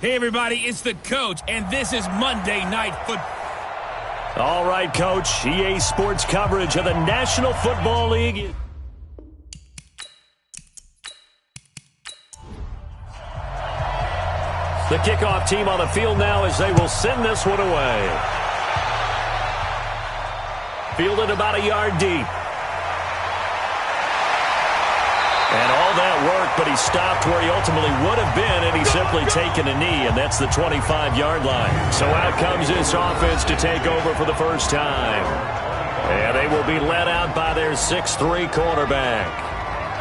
Hey, everybody, it's the coach, and this is Monday Night Football. All right, Coach. EA Sports coverage of the National Football League. The kickoff team on the field now as they will send this one away. Fielded about a yard deep. And all that work, but he stopped where he ultimately would have been, and he's simply taken a knee, and that's the 25-yard line. So out comes this offense to take over for the first time. And they will be led out by their 6'3" quarterback.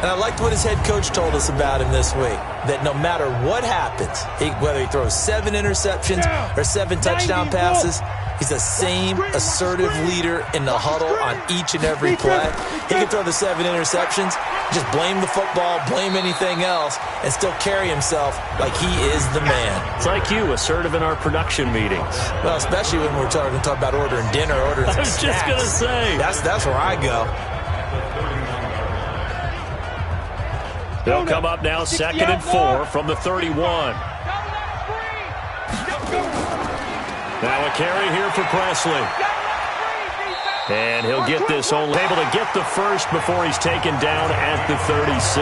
And I liked what his head coach told us about him this week, that no matter what happens, whether he throws 7 interceptions or 7 touchdown passes, he's the same assertive leader in the huddle on each and every play. He can throw the 7 interceptions, just blame the football, blame anything else, and still carry himself like he is the man. It's like you, assertive in our production meetings. Well, especially when we're talking about ordering dinner, ordering some snacks. I was just going to say. That's where I go. They'll come up now 2nd and 4 from the 31. Now a carry here for Presley. And he'll get this only able to get the first before he's taken down at the 36.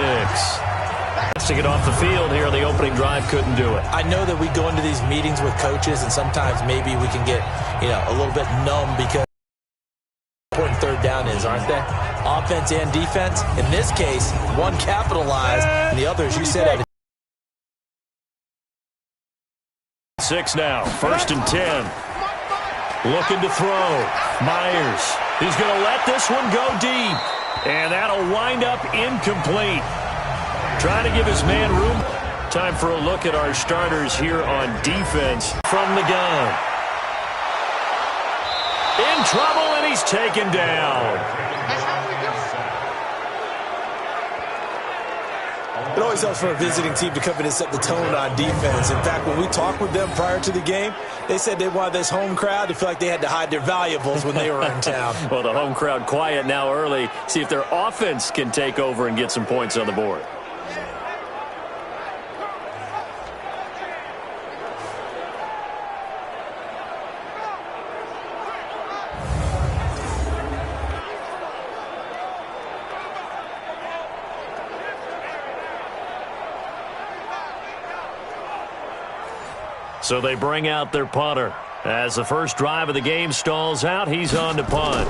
Has to get off the field here. The opening drive couldn't do it. I know that we go into these meetings with coaches, and sometimes maybe we can get, a little bit numb because important third down is, aren't they? Offense and defense. In this case, one capitalized, and the other, as you said, had 6 now. 1st and 10. Looking to throw. Myers. He's going to let this one go deep. And that'll wind up incomplete. Trying to give his man room. Time for a look at our starters here on defense from the gun. In trouble, and he's taken down. It always helps for a visiting team to come in and set the tone on defense. In fact, when we talked with them prior to the game, they said they wanted this home crowd to feel like they had to hide their valuables when they were in town. Well, the home crowd quiet now early. See if their offense can take over and get some points on the board. So they bring out their punter. As the first drive of the game stalls out, he's on to punt.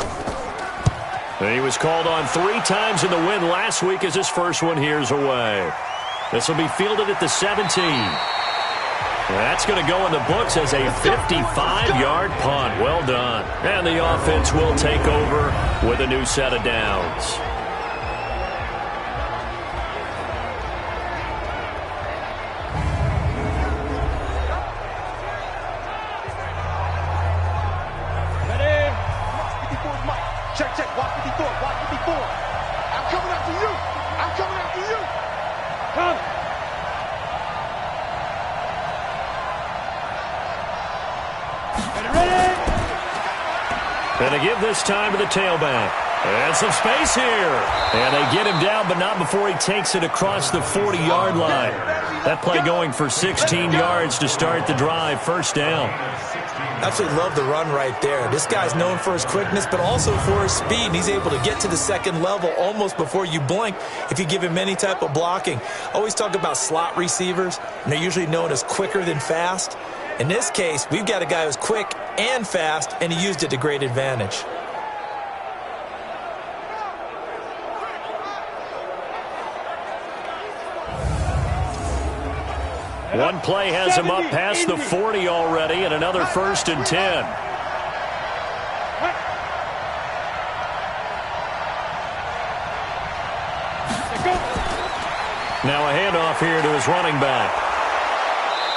And he was called on 3 times in the win last week as his first one here's away. This will be fielded at the 17. That's going to go in the books as a 55-yard punt. Well done. And the offense will take over with a new set of downs. Check, watch 54, watch 54. I'm coming after you. I'm coming after you. Come. Ready? And they give this time to the tailback. And some space here. And they get him down, but not before he takes it across the 40-yard line. That play going for 16 yards to start the drive. First down. Absolutely love the run right there. This guy's known for his quickness, but also for his speed. And he's able to get to the second level almost before you blink if you give him any type of blocking. Always talk about slot receivers, and they're usually known as quicker than fast. In this case, we've got a guy who's quick and fast, and he used it to great advantage. One play has him up past the 40 already, and another 1st and 10. Now a handoff here to his running back.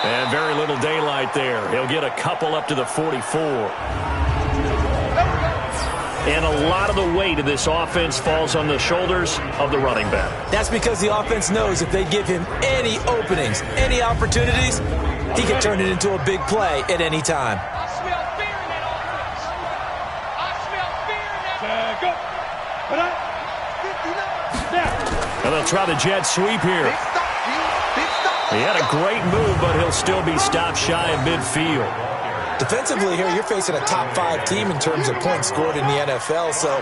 And very little daylight there. He'll get a couple up to the 44. And a lot of the weight of this offense falls on the shoulders of the running back. That's because the offense knows if they give him any openings, any opportunities, he can turn it into a big play at any time. I smell fear in that offense. I smell fear in that. Go. Put up. 59. Now. And they'll try the jet sweep here. Big stop, G. Big stop. He had a great move, but he'll still be stopped shy of midfield. Defensively here, you're facing a top-5 team in terms of points scored in the NFL. So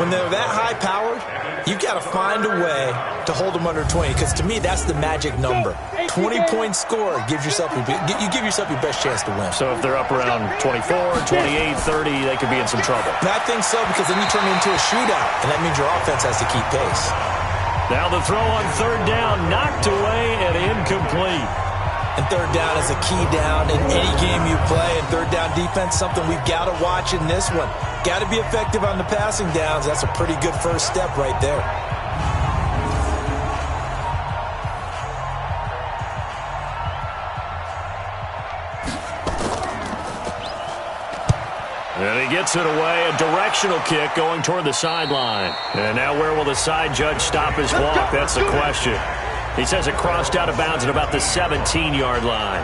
when they're that high-powered, you've got to find a way to hold them under 20. Because to me, that's the magic number. 20 points scored gives yourself you give yourself your best chance to win. So if they're up around 24, 28, 30, they could be in some trouble. And I think so, because then you turn it into a shootout, and that means your offense has to keep pace. Now the throw on third down, knocked away and incomplete. And third down is a key down in any game you play. And third down defense, something we've got to watch in this one. Got to be effective on the passing downs. That's a pretty good first step right there. And he gets it away, a directional kick going toward the sideline. And now where will the side judge stop his walk? That's the question. He says it crossed out of bounds at about the 17-yard line.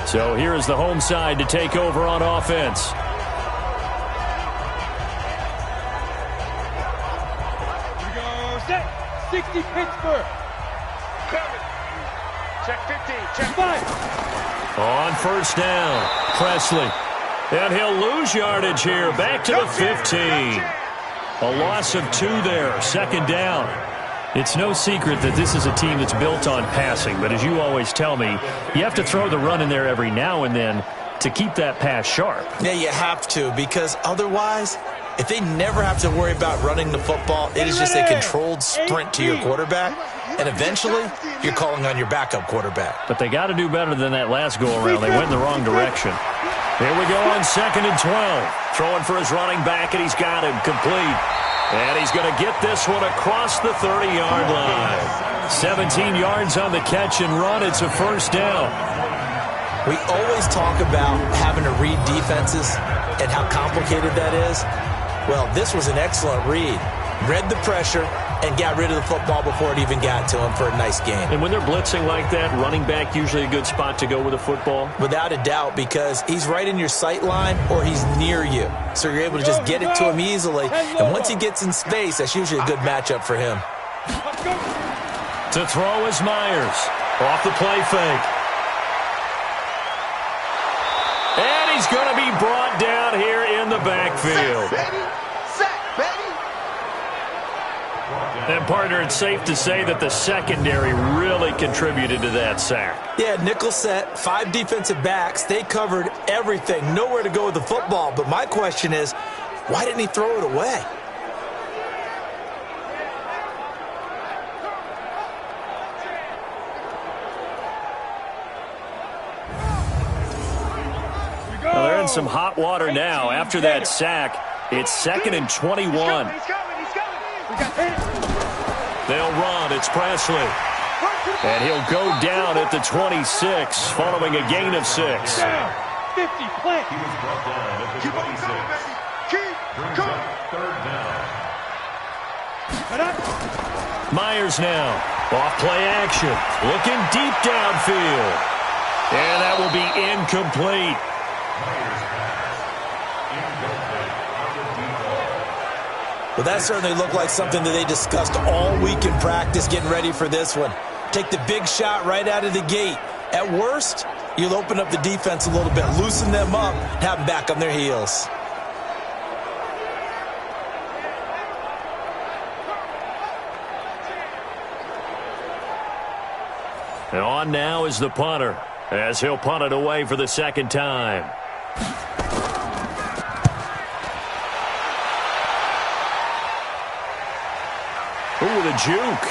So here is the home side to take over on offense. Here we go. Set. 60 Pittsburgh. Check 15. Check 5. On first down, Presley. And he'll lose yardage here. Back to the 15. A loss of 2 there. Second down. It's no secret that this is a team that's built on passing, but as you always tell me, you have to throw the run in there every now and then to keep that pass sharp. Yeah, you have to, because otherwise, if they never have to worry about running the football, it is just a controlled sprint to your quarterback, and eventually, you're calling on your backup quarterback. But they got to do better than that last go-around. They went in the wrong direction. Here we go on 2nd and 12. Throwing for his running back, and he's got him complete. And he's going to get this one across the 30-yard line. 17 yards on the catch and run. It's a first down. We always talk about having to read defenses and how complicated that is. Well, this was an excellent read. Read the pressure and got rid of the football before it even got to him for a nice game. And when they're blitzing like that, running back usually a good spot to go with a football? Without a doubt, because he's right in your sight line or he's near you. So you're able to just get it to him easily. And once he gets in space, that's usually a good matchup for him. To throw is Myers. Off the play fake. And he's going to be brought down here in the backfield. And, partner, it's safe to say that the secondary really contributed to that sack. Yeah, nickel set, 5 defensive backs. They covered everything. Nowhere to go with the football. But my question is, why didn't he throw it away? Well, they're in some hot water now. After that sack, it's 2nd and 21. They'll run. It's Presley. And he'll go down at the 26, following a gain of 6. 50, play. He was brought down at the 26. Keep coming. Third down. Myers now. Off play action. Looking deep downfield. And that will be incomplete. Well, that certainly looked like something that they discussed all week in practice getting ready for this one. Take the big shot right out of the gate. At worst, you'll open up the defense a little bit, loosen them up, have them back on their heels. And on now is the punter, as he'll punt it away for the second time. Ooh, the juke.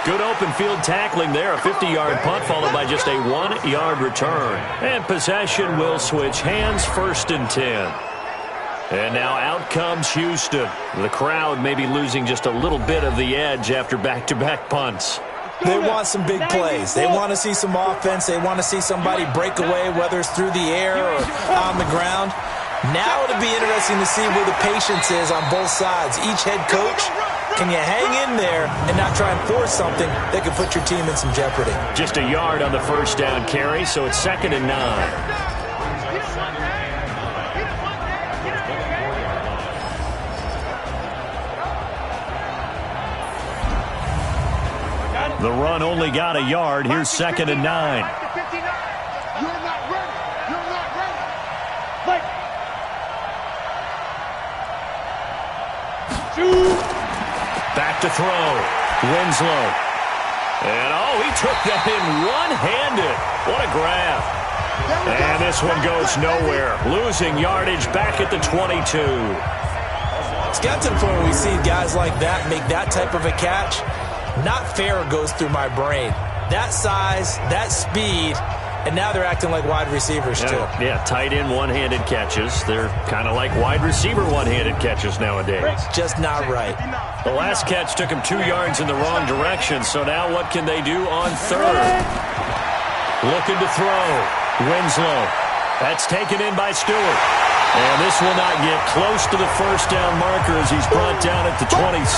Good open field tackling there. A 50-yard punt followed by just a 1-yard return. And possession will switch hands, 1st and 10. And now out comes Houston. The crowd may be losing just a little bit of the edge after back-to-back punts. They want some big plays. They want to see some offense. They want to see somebody break away, whether it's through the air or on the ground. Now it'll be interesting to see where the patience is on both sides. Each head coach, can you hang in there and not try and force something that could put your team in some jeopardy? Just a yard on the first down carry, so it's 2nd and 9. The run only got a yard. Here's 2nd and 9. You're not ready. You're not ready. Back to throw. Winslow. And, he took that in one-handed. What a grab. And this one goes nowhere. Losing yardage back at the 22. It's got to the point where we see guys like that make that type of a catch. Not fair goes through my brain. That size, that speed, and now they're acting like wide receivers too. Yeah, tight end one-handed catches. They're kind of like wide receiver one-handed catches nowadays. Just not right. The last catch took him 2 yards in the wrong direction, so now what can they do on third? Looking to throw. Winslow. That's taken in by Stewart. And this will not get close to the first down marker as he's brought down at the 26.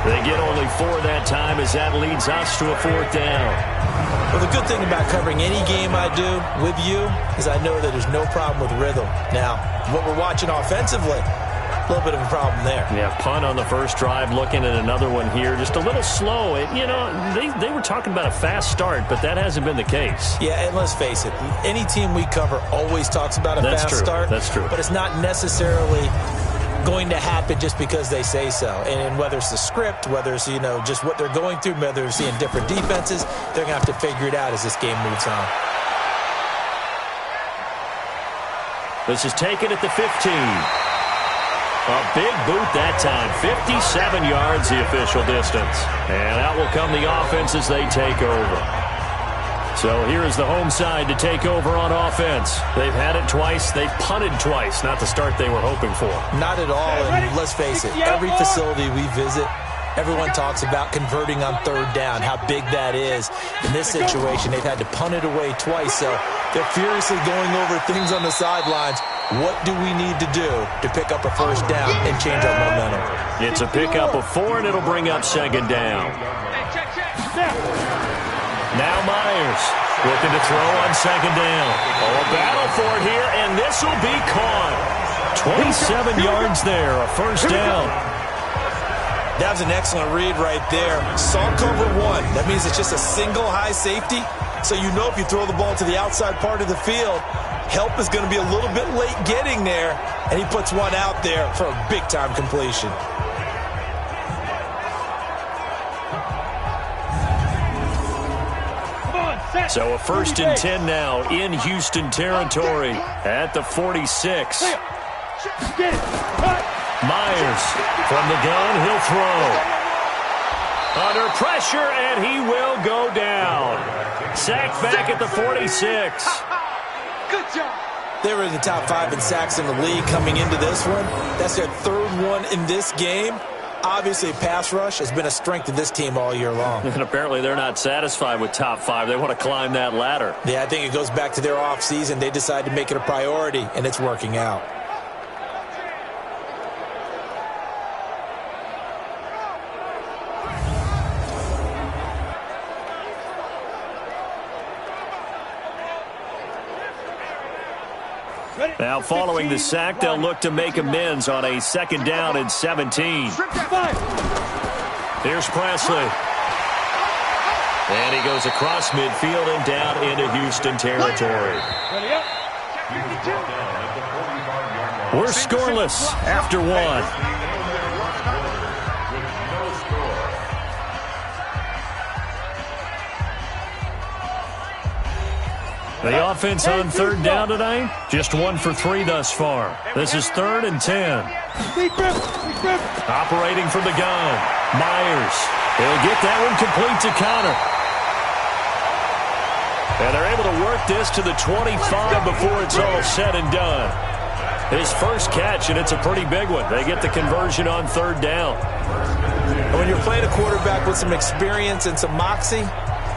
They get only 4 that time as that leads us to a 4th down. Well, the good thing about covering any game I do with you is I know that there's no problem with rhythm. Now, what we're watching offensively, a little bit of a problem there. Yeah, punt on the first drive, looking at another one here. Just a little slow. They were talking about a fast start, but that hasn't been the case. Yeah, and let's face it, any team we cover always talks about a fast start. That's true. But it's not necessarily going to happen just because they say so. And whether it's the script, whether it's, just what they're going through, whether they're seeing different defenses, they're going to have to figure it out as this game moves on. This is taken at the 15. A big boot that time. 57 yards the official distance. And out will come the offense as they take over. So here is the home side to take over on offense. They've had it twice. They've punted twice. Not the start they were hoping for. Not at all. And let's face it, every facility we visit, everyone talks about converting on third down, how big that is. In this situation, they've had to punt it away twice. So they're furiously going over things on the sidelines. What do we need to do to pick up a first down and change our momentum? It's a pickup of 4, and it'll bring up 2nd down. Now Myers looking to throw on 2nd down. A battle for it here, and this will be caught. 27 yards there, a first down. That was an excellent read right there. Saw cover 1. That means it's just a single high safety. So if you throw the ball to the outside part of the field, help is going to be a little bit late getting there, and he puts one out there for a big-time completion. So a 1st and 10 now in Houston territory at the 46. Myers from the gun, he'll throw. Under pressure, and he will go down. Sacked back at the 46. Good job. They were in the top 5 in sacks in the league coming into this one. That's their 3rd one in this game. Obviously, pass rush has been a strength of this team all year long. And apparently they're not satisfied with top 5. They want to climb that ladder. Yeah, I think it goes back to their offseason. They decided to make it a priority, and it's working out. Now, following the sack, they'll look to make amends on a 2nd down and 17. Here's Presley. And he goes across midfield and down into Houston territory. We're scoreless after 1. The offense on 3rd down tonight, just 1 for 3 thus far. This is 3rd and 10. Operating from the gun, Myers. He'll get that one complete to Connor. And they're able to work this to the 25 before it's all said and done. His first catch, and it's a pretty big one. They get the conversion on 3rd down. When you're playing a quarterback with some experience and some moxie,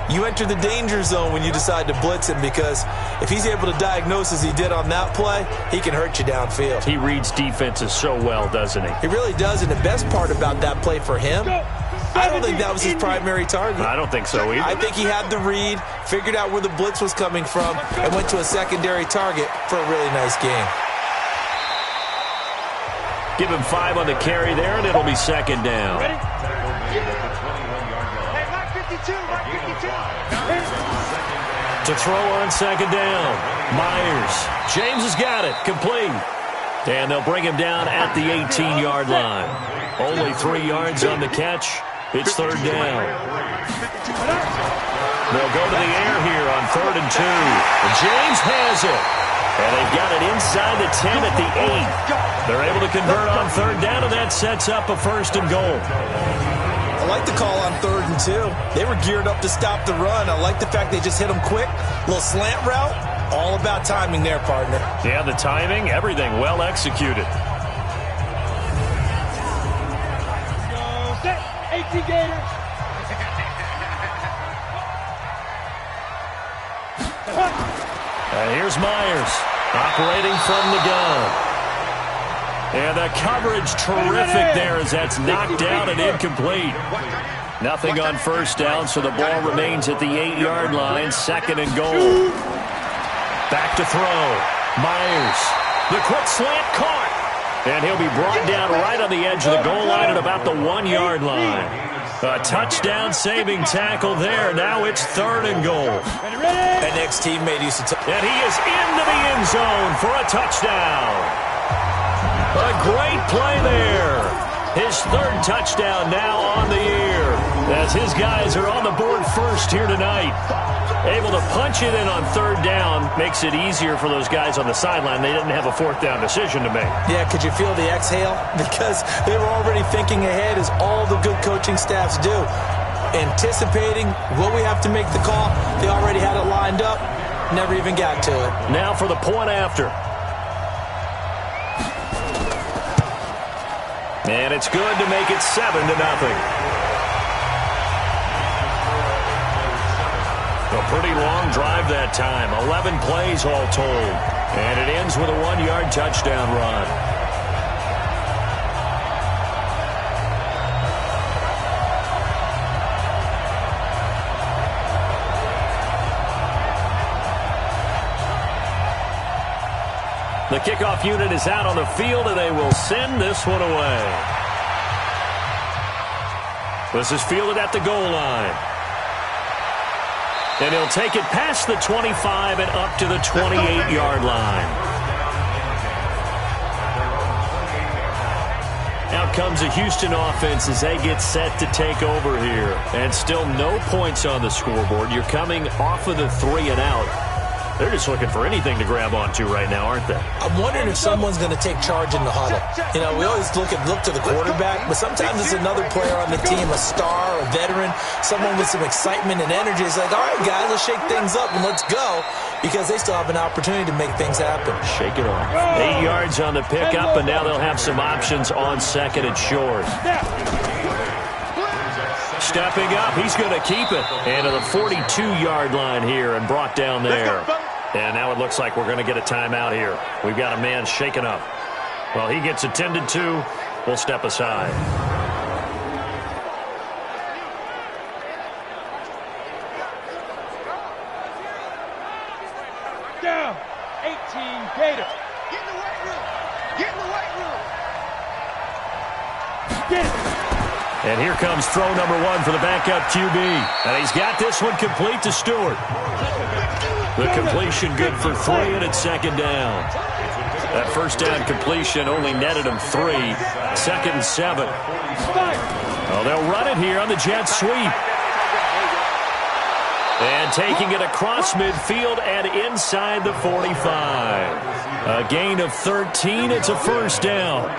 you enter the danger zone when you decide to blitz him, because if he's able to diagnose as he did on that play, he can hurt you downfield. He reads defenses so well, doesn't he? He really does, and the best part about that play for him, I don't think that was his primary target. I don't think so either. I think he had the read, figured out where the blitz was coming from, and went to a secondary target for a really nice game. Give him 5 on the carry there, and it'll be 2nd down. 52, right 52. To throw on second down. Myers. James has got it. Complete. And they'll bring him down at the 18-yard line. Only 3 yards on the catch. It's third down. They'll go to the air here on 3rd and 2. And James has it. And they've got it inside the 10 at the 8. They're able to convert on third down, and that sets up a 1st and goal. I like the call on 3rd and 2. They were geared up to stop the run. I like the fact they just hit them quick. Little slant route. All about timing there, partner. Yeah, the timing, everything well executed. Go set. 18 Gators. And here's Myers operating from the gun. And the coverage terrific there as that's knocked down and incomplete. Nothing on first down, so the ball remains at the 8-yard line. 2nd and goal. Back to throw. Myers. The quick slant caught. And he'll be brought down right on the edge of the goal line at about the 1-yard line. A touchdown-saving tackle there. Now it's 3rd and goal. That next teammate used to... And he is into the end zone for a touchdown. A great play there. His 3rd touchdown now on the year. As his guys are on the board first here tonight. Able to punch it in on 3rd down makes it easier for those guys on the sideline. They didn't have a 4th down decision to make. Yeah, could you feel the exhale? Because they were already thinking ahead, as all the good coaching staffs do. Anticipating, will we have to make the call? They already had it lined up. Never even got to it. Now for the point after. And it's good to make it 7-0. A pretty long drive that time. 11 plays all told. And it ends with a 1-yard touchdown run. The kickoff unit is out on the field, and they will send this one away. This is fielded at the goal line. And he'll take it past the 25 and up to the 28-yard line. Out comes the Houston offense as they get set to take over here. And still no points on the scoreboard. You're coming off of the 3 and out. They're just looking for anything to grab onto right now, aren't they? I'm wondering if someone's going to take charge in the huddle. You know, we always look to the quarterback, but sometimes it's another player on the team, a star, a veteran, someone with some excitement and energy. It's like, all right, guys, let's shake things up and let's go, because they still have an opportunity to make things happen. Shake it off. 8 yards on the pickup, and now they'll have some options on 2nd and short. Stepping up, he's going to keep it. And to the 42-yard line here and brought down there. And now it looks like we're going to get a timeout here. We've got a man shaken up. Well, he gets attended to. We'll step aside. Down. 18 Gator. Get in the weight room. Get in the weight room. Get it. And here comes throw number 1 for the backup QB. And he's got this one complete to Stewart. The completion good for 3, and it's 2nd down. That first down completion only netted him 3. 2nd and 7. Oh, they'll run it here on the jet sweep. And taking it across midfield and inside the 45. A gain of 13. It's a 1st down.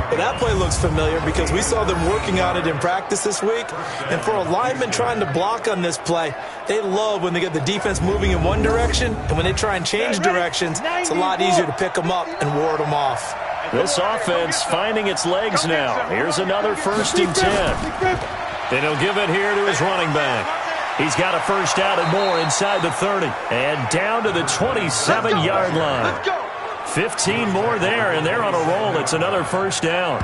But that play looks familiar because we saw them working on it in practice this week. And for a lineman trying to block on this play, they love when they get the defense moving in one direction. And when they try and change directions, it's a lot easier to pick them up and ward them off. This offense finding its legs now. Here's another 1st and 10. And he'll give it here to his running back. He's got a 1st down and more inside the 30. And down to the 27-yard line. 15 more there, and they're on a roll. It's another 1st down.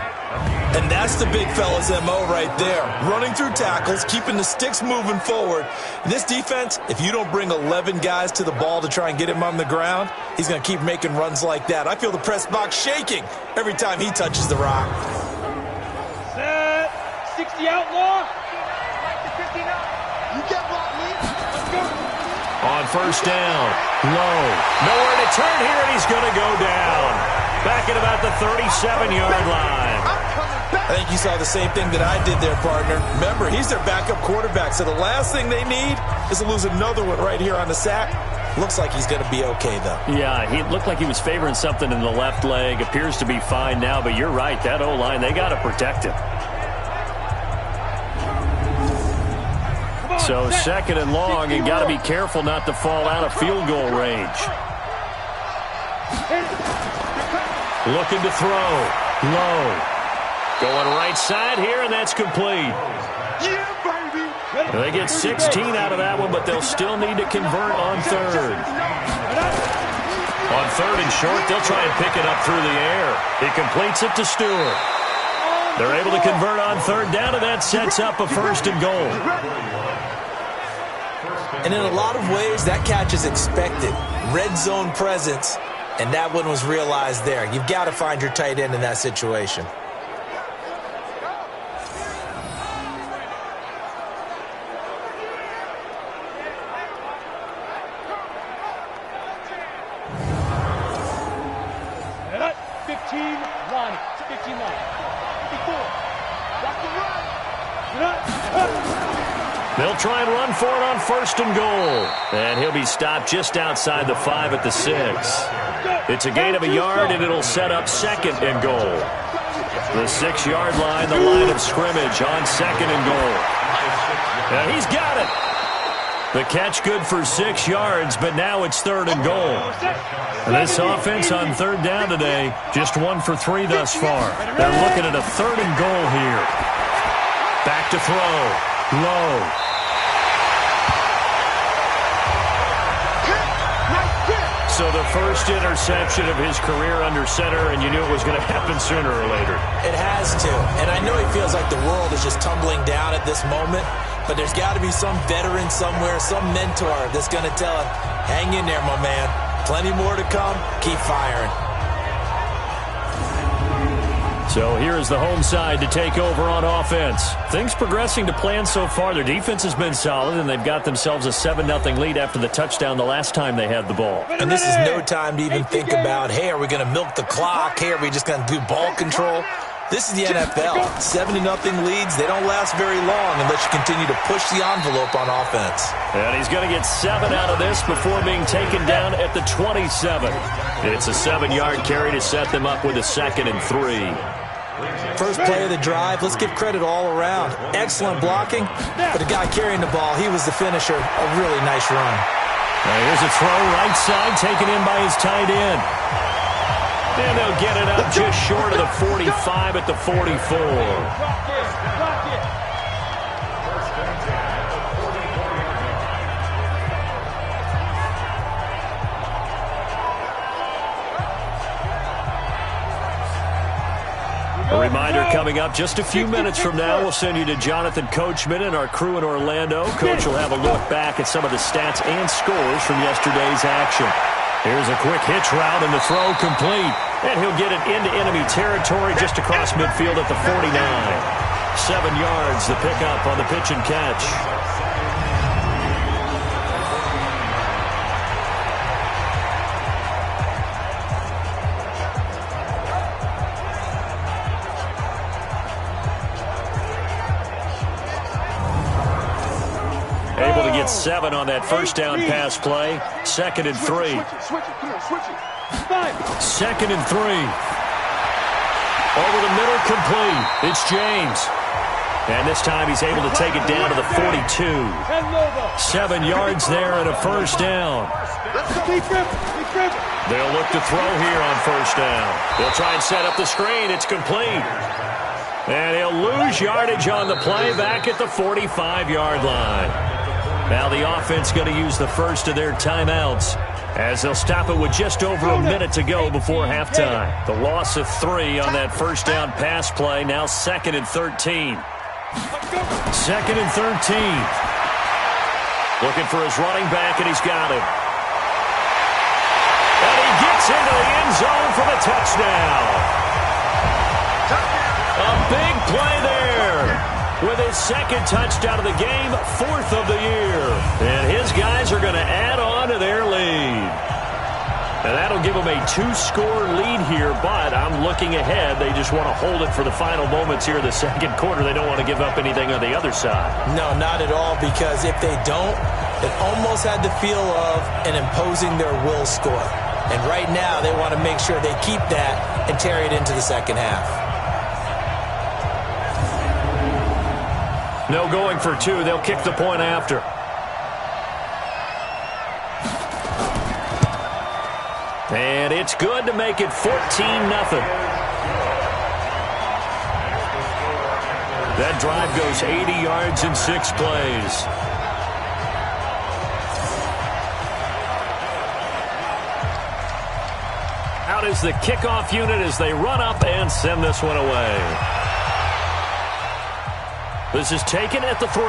And that's the big fella's MO right there. Running through tackles, keeping the sticks moving forward. This defense, if you don't bring 11 guys to the ball to try and get him on the ground, he's going to keep making runs like that. I feel the press box shaking every time he touches the rock. Set. 60 outlaw. Like the 59. You first down. Low. Nowhere to turn here, and he's going to go down. Back at about the 37-yard line. I think you saw the same thing that I did there, partner. Remember, he's their backup quarterback, so the last thing they need is to lose another one right here on the sack. Looks like he's going to be okay, though. Yeah, he looked like he was favoring something in the left leg. Appears to be fine now, but you're right. That O-line, they got to protect him. So second and long, and got to be careful not to fall out of field goal range. Looking to throw. Low. Going right side here, and that's complete. They get 16 out of that one, but they'll still need to convert on third. On third and short, they'll try and pick it up through the air. He completes it to Stewart. They're able to convert on third down, and that sets up a first and goal. And in a lot of ways, that catch is expected. Red zone presence, and that one was realized there. You've got to find your tight end in that situation. They'll try and run for it on first and goal. And he'll be stopped just outside the 5 at the 6. It's a gain of a yard, and it'll set up second and goal. The 6-yard line, the line of scrimmage on second and goal. And he's got it. The catch good for 6 yards, but now it's third and goal. And this offense on third down today, just 1 for 3 thus far. They're looking at a third and goal here. Back to throw. Low. So the first interception of his career under center, and you knew it was going to happen sooner or later. It has to. And I know he feels like the world is just tumbling down at this moment, but there's got to be some veteran somewhere, some mentor that's going to tell him, hang in there, my man. Plenty more to come. Keep firing. So here is the home side to take over on offense. Things progressing to plan so far. Their defense has been solid, and they've got themselves a 7-0 lead after the touchdown the last time they had the ball. And this is no time to even think about, hey, are we going to milk the clock? Hey, are we just going to do ball control? This is the NFL. 7-0 leads, they don't last very long unless you continue to push the envelope on offense. And he's going to get 7 out of this before being taken down at the 27. It's a 7-yard carry to set them up with a 2nd and 3. First play of the drive, let's give credit all around. Excellent blocking, but the guy carrying the ball, he was the finisher. A really nice run. Now here's a throw right side, taken in by his tight end. And they'll get it up just short of the 45 at the 44. A reminder coming up just a few minutes from now, we'll send you to Jonathan Coachman and our crew in Orlando. Coach will have a look back at some of the stats and scores from yesterday's action. Here's a quick hitch route and the throw complete. And he'll get it into enemy territory just across midfield at the 49. 7 yards, the pickup on the pitch and catch. Able to get 7 on that first down pass play. 2nd and 3. 2nd and 3. Over the middle, complete. It's James. And this time he's able to take it down to the 42. 7 yards there and a first down. They'll look to throw here on first down. They'll try and set up the screen. It's complete. And he'll lose yardage on the play back at the 45-yard line. Now the offense going to use the first of their timeouts as they'll stop it with just over a minute to go before halftime. The loss of 3 on that first down pass play. Now 2nd and 13. 2nd and 13. Looking for his running back, and he's got him. And he gets into the end zone for the touchdown. A big play there. with his second touchdown of the game, 4th of the year. And his guys are going to add on to their lead. And that'll give them a 2-score lead here, but I'm looking ahead. They just want to hold it for the final moments here in the second quarter. They don't want to give up anything on the other side. No, not at all, because if they don't, it almost had the feel of an imposing their will score. And right now, they want to make sure they keep that and carry it into the second half. No going for 2. They'll kick the point after. And it's good to make it 14-0. That drive goes 80 yards in 6 plays. Out is the kickoff unit as they run up and send this one away. This is taken at the 3.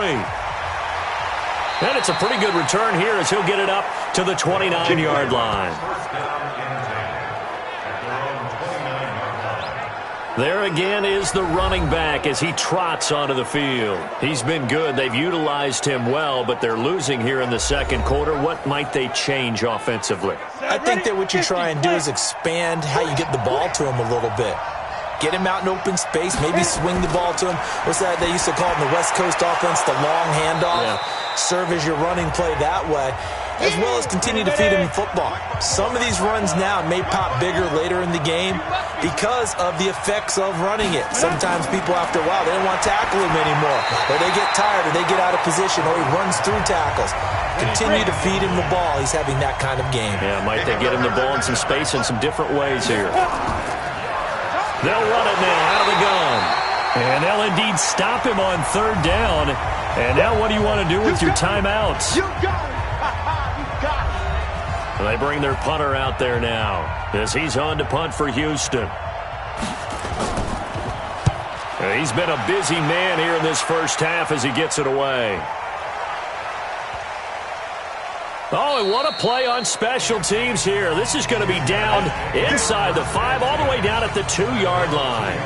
And it's a pretty good return here as he'll get it up to the 29-yard line. There again is the running back as he trots onto the field. He's been good. They've utilized him well, but they're losing here in the second quarter. What might they change offensively? I think that what you try and do is expand how you get the ball to him a little bit. Get him out in open space, maybe swing the ball to him. What's that they used to call in the West Coast offense, the long handoff? Yeah. Serve as your running play that way, as well as continue to feed him in football. Some of these runs now may pop bigger later in the game because of the effects of running it. Sometimes people, after a while, they don't want to tackle him anymore, or they get tired, or they get out of position, or he runs through tackles. Continue to feed him the ball. He's having that kind of game. Yeah, might they get him the ball in some space in some different ways here. They'll run it now out of the gun. And they'll indeed stop him on 3rd down. And now what do you want to do with your timeouts? You got it. You got it. They bring their punter out there now as he's on to punt for Houston. He's been a busy man here in this first half as he gets it away. Oh, and what a play on special teams here. This is going to be down inside the 5, all the way down at the 2-yard line.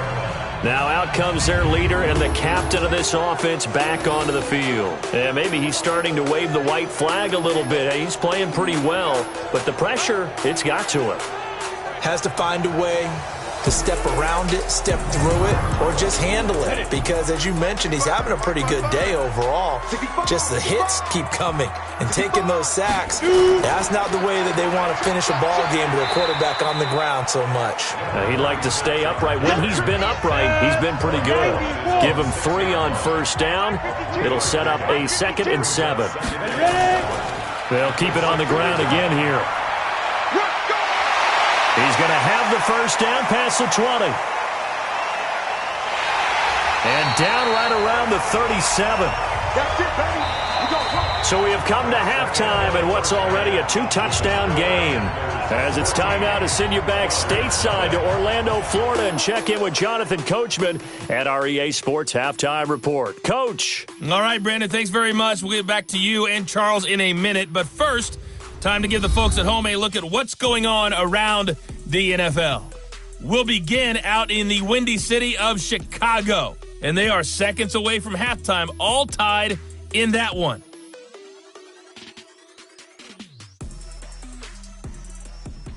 Now out comes their leader and the captain of this offense back onto the field. And maybe he's starting to wave the white flag a little bit. He's playing pretty well, but the pressure, it's got to him. Has to find a way to step around it, step through it, or just handle it. Because, as you mentioned, he's having a pretty good day overall. Just the hits keep coming and taking those sacks. That's not the way that they want to finish a ball game with a quarterback on the ground so much. He'd like to stay upright. When he's been upright, he's been pretty good. Give him 3 on 1st down. It'll set up a 2nd and 7. They'll keep it on the ground again here. He's going to have the 1st down past the 20. And down right around the 37. That's it, baby. So we have come to halftime in what's already a 2-touchdown game. As it's time now to send you back stateside to Orlando, Florida, and check in with Jonathan Coachman at our EA Sports Halftime Report. Coach. All right, Brandon, thanks very much. We'll get back to you and Charles in a minute. But first, time to give the folks at home a look at what's going on around the NFL. We'll begin out in the windy city of Chicago. And they are seconds away from halftime, all tied in that one.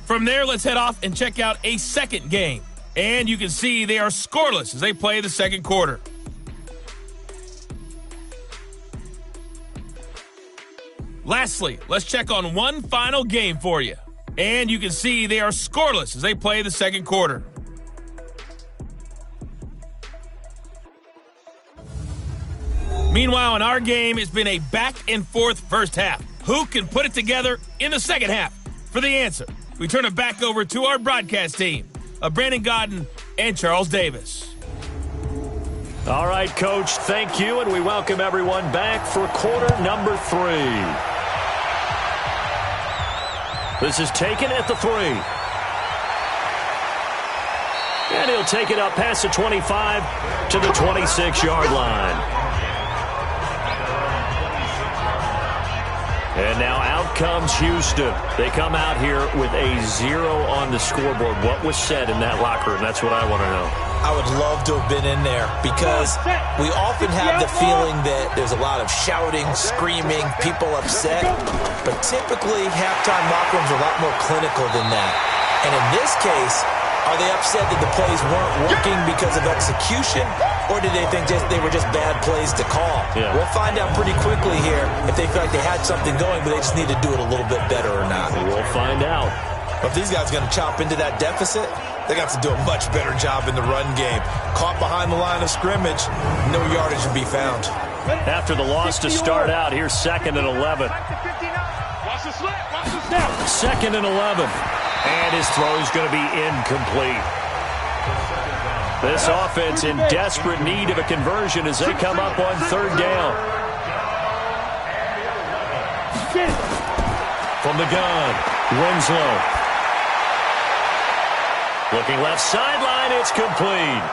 From there, let's head off and check out a second game. And you can see they are scoreless as they play the second quarter. Lastly, let's check on one final game for you. And you can see they are scoreless as they play the second quarter. Meanwhile, in our game, it's been a back-and-forth first half. Who can put it together in the second half? For the answer, we turn it back over to our broadcast team of Brandon Godden and Charles Davis. All right, Coach, thank you, and we welcome everyone back for quarter number 3. This is taken at the 3. And he'll take it up past the 25 to the 26-yard line. And now out comes Houston. They come out here with a 0 on the scoreboard. What was said in that locker room? That's what I want to know. I would love to have been in there because we often have the feeling that there's a lot of shouting, screaming, people upset. But typically, halftime locker rooms are a lot more clinical than that. And in this case, are they upset that the plays weren't working because of execution? Or did they think they were just bad plays to call? Yeah. We'll find out pretty quickly here if they feel like they had something going, but they just need to do it a little bit better or not. We'll find out. But if these guys are going to chop into that deficit, they got to do a much better job in the run game. Caught behind the line of scrimmage, no yardage to be found. After the loss to start out, here's 2nd and 11. Watch the snap. Watch the snap. 2nd and 11. And his throw is going to be incomplete. This offense in desperate need of a conversion as they come up on 3rd down. From the gun, Winslow. Looking left sideline, it's complete.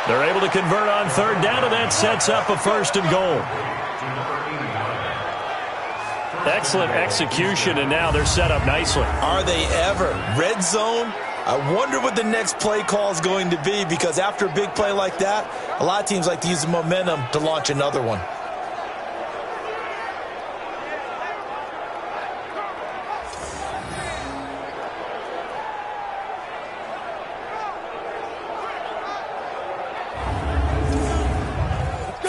They're able to convert on 3rd down, and that sets up a 1st and goal. Excellent execution, and now they're set up nicely. Are they ever? Red zone? I wonder what the next play call is going to be, because after a big play like that, a lot of teams like to use the momentum to launch another one.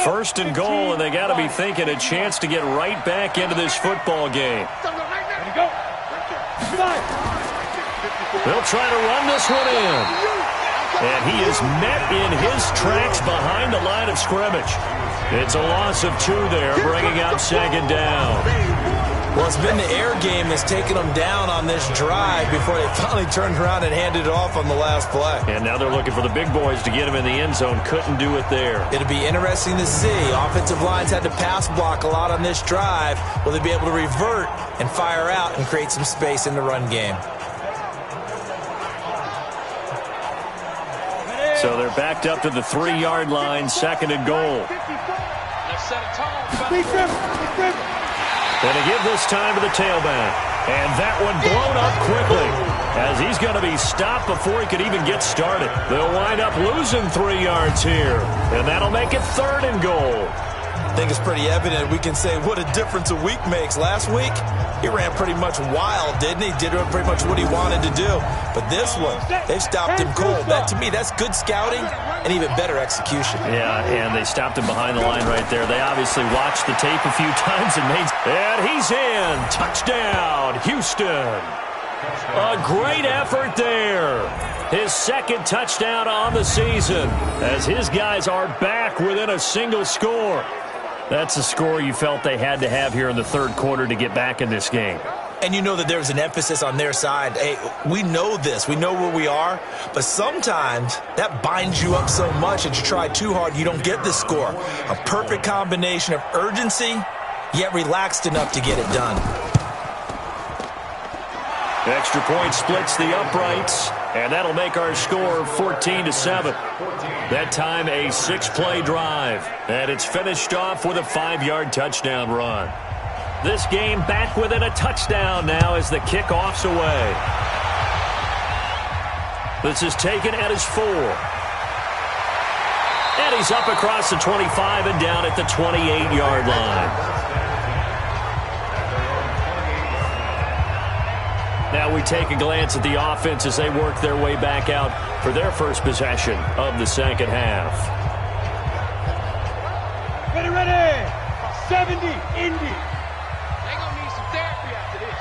First and goal, and they got to be thinking a chance to get right back into this football game. They'll try to run this one in. And he is met in his tracks behind the line of scrimmage. It's a loss of 2 there, bringing up 2nd down. Well, it's been the air game that's taken them down on this drive before they finally turned around and handed it off on the last play. And now they're looking for the big boys to get him in the end zone. Couldn't do it there. It'll be interesting to see. Offensive lines had to pass block a lot on this drive. Will they be able to revert and fire out and create some space in the run game? So they're backed up to the 3-yard line, 2nd and goal. Let's set a tone. And to give this time to the tailback. And that one blown up quickly as he's going to be stopped before he could even get started. They'll wind up losing 3 yards here. And that'll make it 3rd and goal. I think it's pretty evident. We can say what a difference a week makes. Last week, he ran pretty much wild, didn't he? Did pretty much what he wanted to do. But this one, they've stopped him cold. That, to me, that's good scouting and even better execution. Yeah, and they stopped him behind the line right there. They obviously watched the tape a few times and made... And he's in. Touchdown, Houston. A great effort there. His 2nd touchdown on the season as his guys are back within a single score. That's a score you felt they had to have here in the 3rd quarter to get back in this game. And you know that there's an emphasis on their side. Hey, we know this. We know where we are. But sometimes that binds you up so much that you try too hard, you don't get the score. A perfect combination of urgency, yet relaxed enough to get it done. The extra point splits the uprights, and that'll make our score 14-7. That time a 6-play drive, and it's finished off with a 5-yard touchdown run. This game back within a touchdown now as the kickoff's away. This is taken at his 4. And he's up across the 25 and down at the 28-yard line. Now we take a glance at the offense as they work their way back out for their first possession of the 2nd half. Ready. 70, Indy. They're going to need some therapy after this.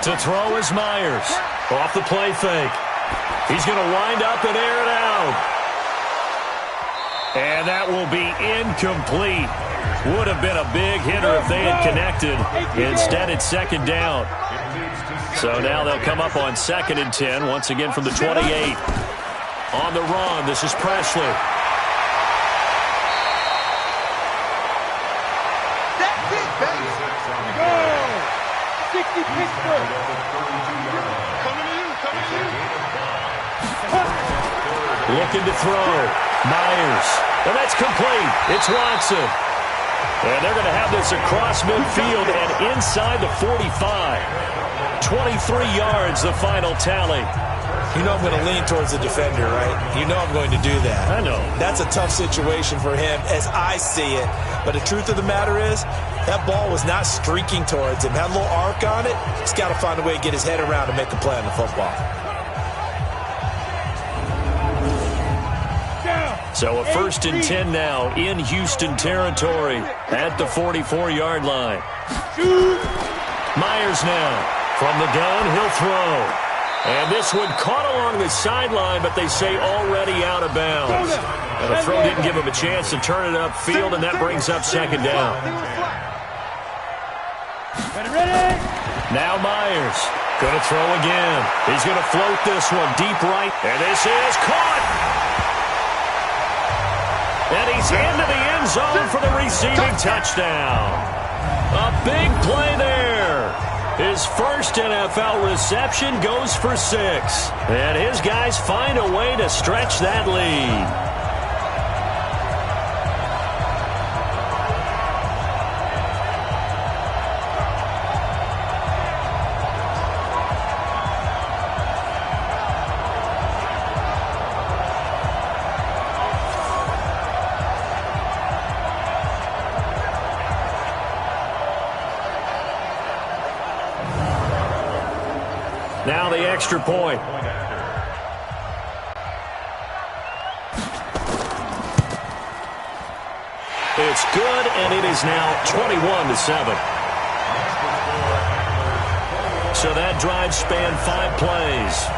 To throw is Myers. Off the play fake. He's going to wind up and air it out. And that will be incomplete. Would have been a big hitter if they had connected. Instead, it's 2nd down. So now they'll come up on 2nd and 10, once again from the 28. On the run, this is Presley. That's it, baby. Go. 60 Pittsburgh. Coming to you. Looking to throw. Myers. And that's complete. It's Watson. And they're going to have this across midfield and inside the 45. 23 yards, the final tally. You know I'm going to lean towards the defender, right? You know I'm going to do that. I know. That's a tough situation for him as I see it. But the truth of the matter is, that ball was not streaking towards him. Had a little arc on it. He's got to find a way to get his head around and make a play on the football. So a 1st and 10 now in Houston territory at the 44-yard line. Myers now from the gun. He'll throw. And this one caught along the sideline, but they say already out of bounds. And the throw didn't give him a chance to turn it upfield, and that brings up 2nd down. Now Myers going to throw again. He's going to float this one deep right, and this is caught. And he's into the end zone for the receiving touchdown. A big play there. His first NFL reception goes for 6. And his guys find a way to stretch that lead. Now the extra point. It's good, and it is now 21-7. So that drive spanned 5 plays.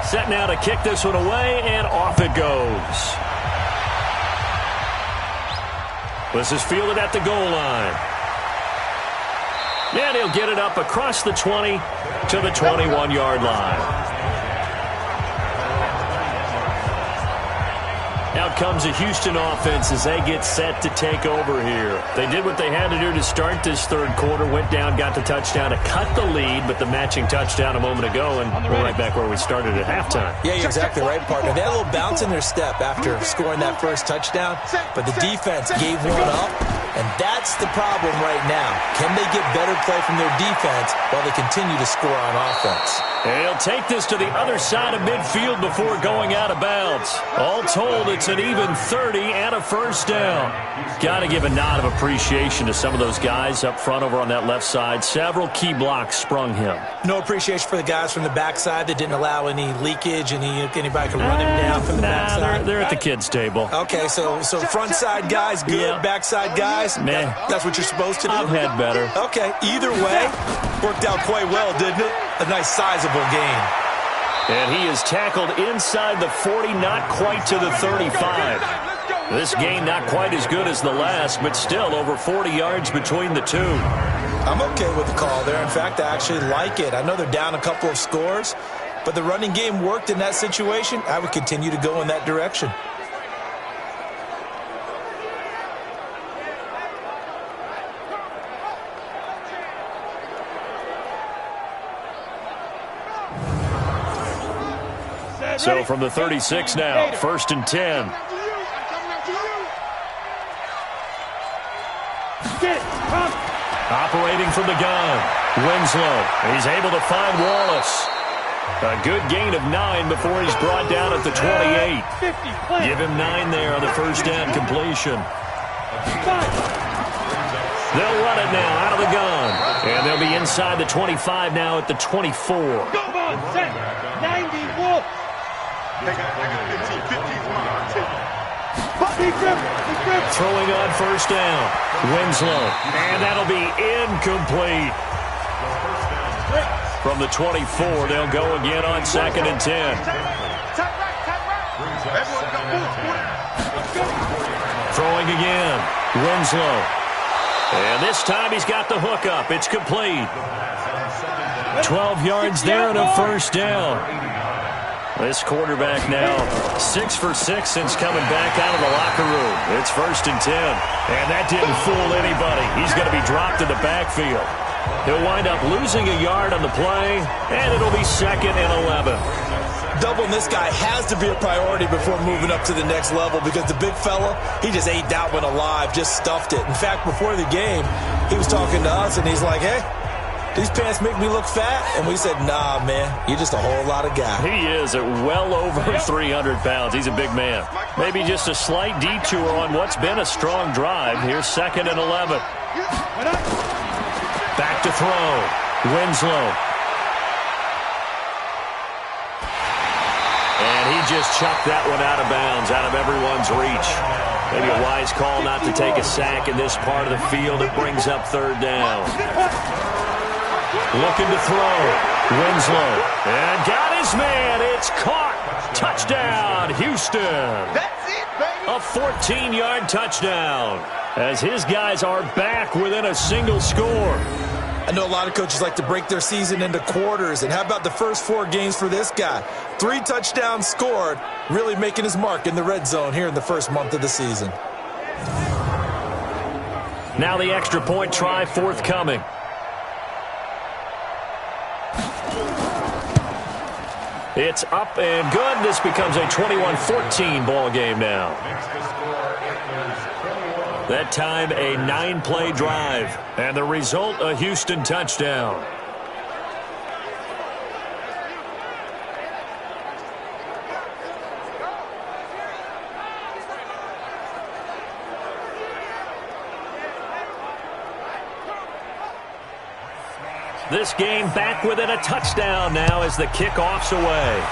Set now to kick this one away, and off it goes. This is fielded at the goal line. And he'll get it up across the 20 to the 21-yard line. Out comes a Houston offense as they get set to take over here. They did what they had to do to start this 3rd quarter, went down, got the touchdown to cut the lead, but the matching touchdown a moment ago, and we're right back where we started at halftime. Yeah, you're exactly right, partner. They had a little bounce in their step after scoring that first touchdown, but the defense gave one up, and that's the problem right now. Can they get better play from their defense while they continue to score on offense? And he'll take this to the other side of midfield before going out of bounds. All told, it's an even 30 and a 1st down. Got to give a nod of appreciation to some of those guys up front over on that left side. Several key blocks sprung him. No appreciation for the guys from the backside that didn't allow any leakage, anybody could run him down from the backside. They're at the kids' table. Okay, so front side guys good, yeah. Backside guys, meh. That's what you're supposed to do? I've had better. Okay, either way, worked out quite well, didn't it? A nice sizable gain. And he is tackled inside the 40, not quite to the 35. This game not quite as good as the last, but still over 40 yards between the two. I'm okay with the call there. In fact, I actually like it. I know they're down a couple of scores, but the running game worked in that situation. I would continue to go in that direction. So from the 36 now, 1st and 10. Operating from the gun, Winslow. He's able to find Wallace. A good gain of 9 before he's brought down at the 28. Give him 9 there on the 1st down completion. They'll run it now out of the gun. And they'll be inside the 25 now at the 24. Come on, set. 91. Throwing on 1st down. Winslow. And that'll be incomplete. From the 24, they'll go again on 2nd and 10. Throwing again. Winslow. And this time he's got the hook up. It's complete. 12 yards there and a 1st down. This quarterback now 6 for 6 since coming back out of the locker room. It's 1st and 10. And that didn't fool anybody. He's going to be dropped in the backfield. He'll wind up losing a yard on the play, and it'll be 2nd and 11. Doubling this guy has to be a priority before moving up to the next level because the big fella, he just ate that one alive, just stuffed it. In fact, before the game, he was talking to us, and he's like, hey, these pants make me look fat? And we said, nah, man, you're just a whole lot of guy. He is at well over 300 pounds. He's a big man. Maybe just a slight detour on what's been a strong drive. Here's 2nd and 11. Back to throw. Winslow. And he just chucked that one out of bounds, out of everyone's reach. Maybe a wise call not to take a sack in this part of the field. It brings up 3rd down. Looking to throw. Winslow. And got his man. It's caught. Touchdown, Houston. That's it, baby. A 14-yard touchdown as his guys are back within a single score. I know a lot of coaches like to break their season into quarters, and how about the first 4 games for this guy? 3 touchdowns scored, really making his mark in the red zone here in the first month of the season. Now the extra point try forthcoming. It's up and good. This becomes a 21-14 ball game now. That time a 9-play drive. And the result, a Houston touchdown. This game back within a touchdown now as the kickoff's away.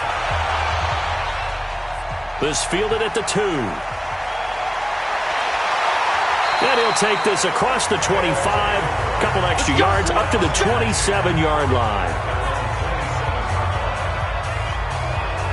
This fielded at the 2. And he'll take this across the 25. Couple extra yards up to the 27-yard line.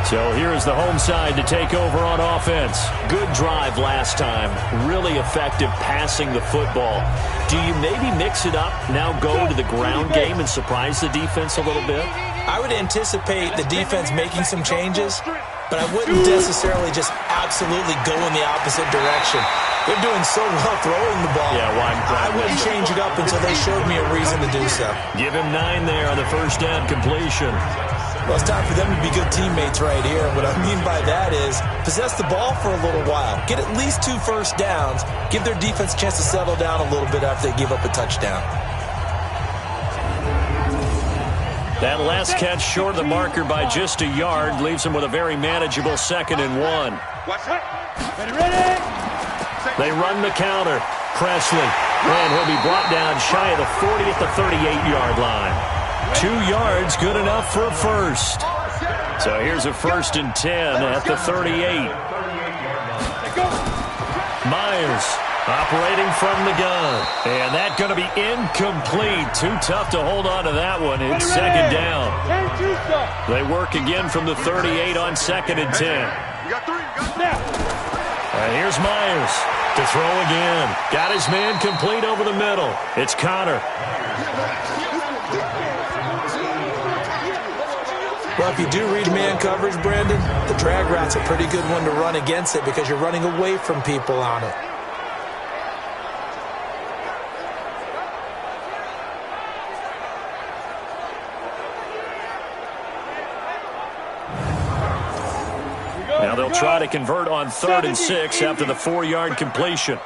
So here's the home side to take over on offense. Good drive last time. Really effective passing the football. Do you maybe mix it up, now go to the ground game and surprise the defense a little bit? I would anticipate the defense making some changes, but I wouldn't necessarily just absolutely go in the opposite direction. They're doing so well throwing the ball. Yeah, I wouldn't change it up until they showed me a reason to do so. Give him 9 there on the first down completion. Well, it's time for them to be good teammates right here. What I mean by that is possess the ball for a little while. Get at least 2 first downs. Give their defense a chance to settle down a little bit after they give up a touchdown. That last catch short of the marker by just a yard leaves him with a very manageable 2nd and 1. Ready? They run the counter. Presley. And he'll be brought down shy of the 40 at the 38-yard line. 2 yards, good enough for a first. So here's a 1st and 10 at the 38. Myers operating from the gun. And that's going to be incomplete. Too tough to hold on to that one. It's 2nd down. They work again from the 38 on 2nd and 10. And here's Myers to throw again. Got his man complete over the middle. It's Connor. Well, if you do read man coverage, Brandon, the drag route's a pretty good one to run against it because you're running away from people on it. Now they'll try to convert on 3rd and 6 after the 4-yard completion.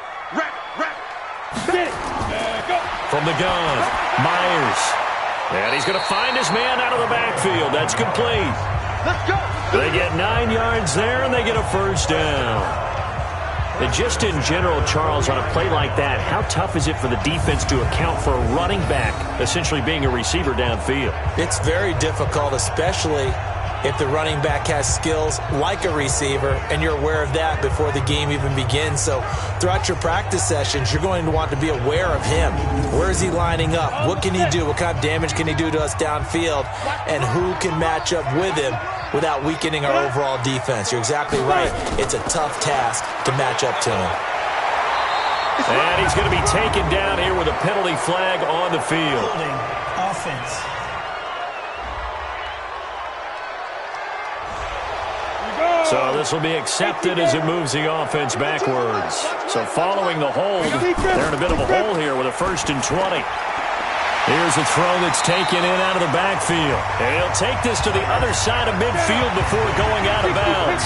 From the gun, Myers. And he's going to find his man out of the backfield. That's complete. Let's go. They get 9 yards there, and they get a first down. And just in general, Charles, on a play like that, how tough is it for the defense to account for a running back essentially being a receiver downfield? It's very difficult, especially if the running back has skills like a receiver, and you're aware of that before the game even begins. So throughout your practice sessions, you're going to want to be aware of him. Where is he lining up? What can he do? What kind of damage can he do to us downfield? And who can match up with him without weakening our overall defense? You're exactly right. It's a tough task to match up to him. And he's going to be taken down here with a penalty flag on the field. Offense. So this will be accepted as it moves the offense backwards. So following the hold, they're in a bit of a hole here with a 1st and 20. Here's a throw that's taken in out of the backfield. And he'll take this to the other side of midfield before going out of bounds.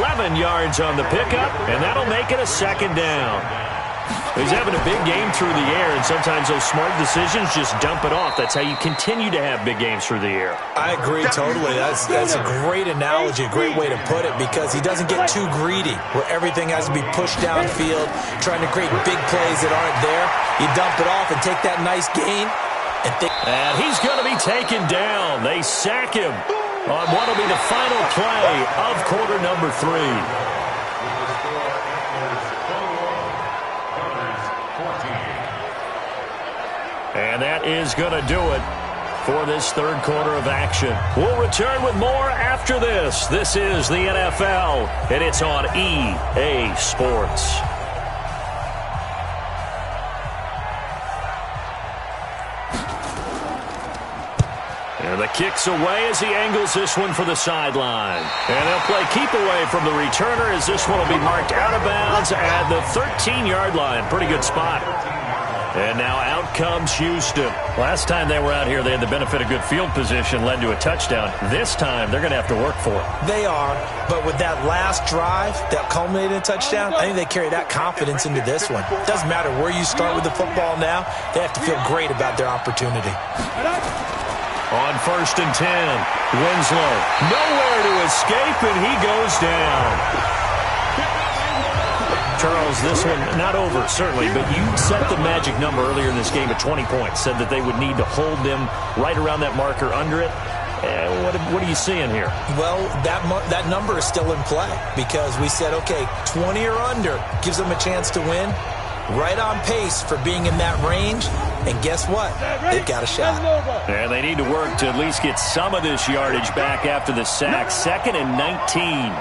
11 yards on the pickup, and that'll make it a 2nd down. He's having a big game through the air, and sometimes those smart decisions just dump it off. That's how you continue to have big games through the air. I agree totally. That's a great analogy, a great way to put it, because he doesn't get too greedy where everything has to be pushed downfield, trying to create big plays that aren't there. You dump it off and take that nice gain. And he's going to be taken down. They sack him on what will be the final play of quarter number 3. And that is going to do it for this 3rd quarter of action. We'll return with more after this. This is the NFL, and it's on EA Sports. And the kick's away as he angles this one for the sideline. And they'll play keep away from the returner as this one will be marked out of bounds at the 13-yard line. Pretty good spot. And now out comes Houston. Last time they were out here, they had the benefit of good field position, led to a touchdown. This time, they're going to have to work for it. They are, but with that last drive that culminated in a touchdown, I think they carry that confidence into this one. It doesn't matter where you start with the football now. They have to feel great about their opportunity. On 1st and 10, Winslow, nowhere to escape, and he goes down. Charles, this one not over, certainly, but you set the magic number earlier in this game at 20 points, said that they would need to hold them right around that marker under it. What are you seeing here? Well, that number is still in play because we said, okay, 20 or under gives them a chance to win. Right on pace for being in that range. And guess what? They've got a shot. And they need to work to at least get some of this yardage back after the sack. 2nd and 19.